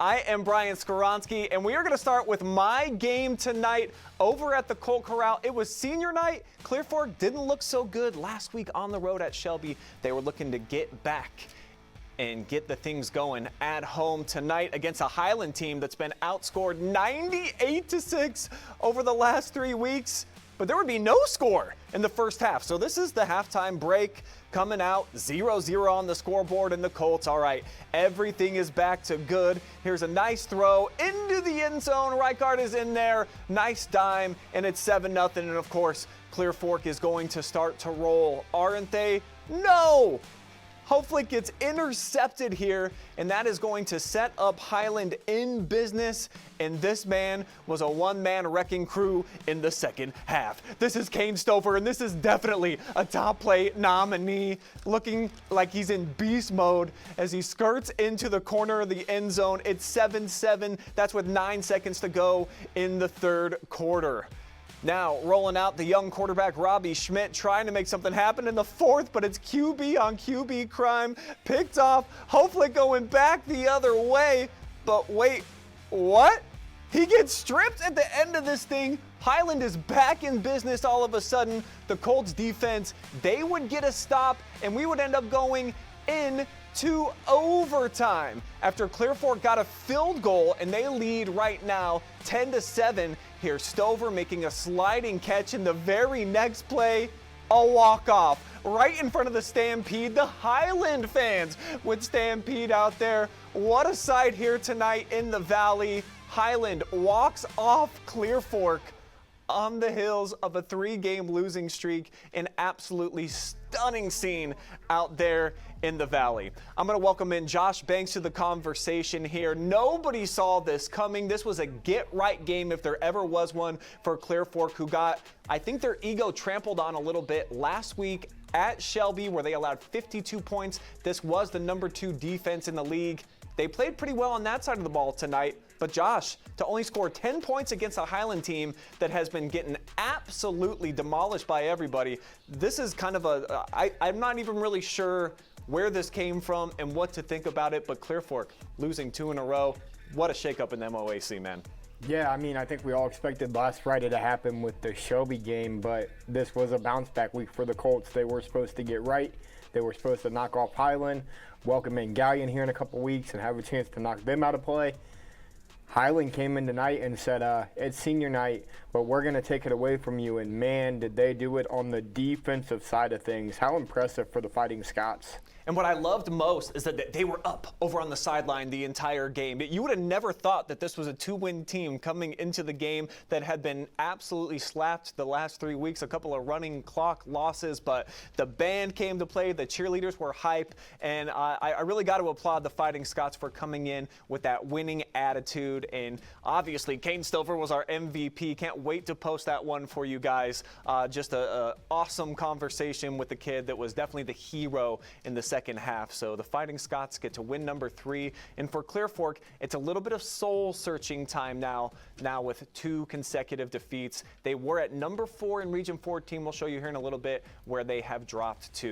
I am Brian Skoronsky, and we are going to start with my game tonight over at the Colt Corral. It was senior night. Clear Fork didn't look so good last week on the road at Shelby. They were looking to get back and get the things going at home tonight against a Highland team that's been outscored 98-6 over the last 3 weeks. But there would be no score in the first half. So this is the halftime break coming out 0-0 on the scoreboard, and the Colts, all right, everything is back to good. Here's a nice throw into the end zone. Right guard is in there. Nice dime, and it's 7-0. And of course, Clear Fork is going to start to roll, aren't they? No! Hopefully it gets intercepted here, and that is going to set up Highland in business. And this man was a one-man wrecking crew in the second half. This is Kane Stover, and this is definitely a top play nominee, looking like he's in beast mode as he skirts into the corner of the end zone. It's 7-7. That's with 9 seconds to go in the third quarter. Now, rolling out the young quarterback, Robbie Schmidt, trying to make something happen in the fourth, but it's QB on QB crime. Picked off, hopefully going back the other way. But wait, what? He gets stripped at the end of this thing. Highland is back in business all of a sudden. The Colts defense, they would get a stop, and we would end up going into overtime after Clear Fork got a field goal, and they lead right now 10-7. Here's Stover making a sliding catch in the very next play, a walk-off right in front of the Stampede. The Highland fans would stampede out there. What a sight here tonight in the Valley. Highland walks off Clear Fork on the heels of a 3-game losing streak. An absolutely stunning scene out there in the Valley. I'm going to welcome in Josh Banks to the conversation here. Nobody saw this coming. This was a get-right game if there ever was one for Clear Fork, who got, I think, their ego trampled on a little bit last week at Shelby, where they allowed 52 points. This was the number 2 defense in the league. They played pretty well on that side of the ball tonight. But Josh, to only score 10 points against a Highland team that has been getting absolutely demolished by everybody, this is kind of I'm not even really sure where this came from and what to think about it, but Clear Fork losing 2 in a row. What a shakeup in the MOAC, man. Yeah, I mean, I think we all expected last Friday to happen with the Shelby game, but this was a bounce-back week for the Colts. They were supposed to get right. They were supposed to knock off Highland, welcome in Galleon here in a couple weeks, and have a chance to knock them out of play. Highland came in tonight and said, it's senior night, but we're going to take it away from you. And, man, did they do it on the defensive side of things. How impressive for the Fighting Scots. And what I loved most is that they were up over on the sideline the entire game. You would have never thought that this was a 2-win team coming into the game that had been absolutely slapped the last 3 weeks, a couple of running clock losses, but the band came to play, the cheerleaders were hype, and I really got to applaud the Fighting Scots for coming in with that winning attitude. And obviously, Kane Stover was our MVP. Can't wait to post that one for you guys. Just a awesome conversation with the kid that was definitely the hero in the second half. So the Fighting Scots get to win number 3. And for Clear Fork, it's a little bit of soul-searching time now with 2 consecutive defeats. They were at number 4 in Region 14. We'll show you here in a little bit where they have dropped to.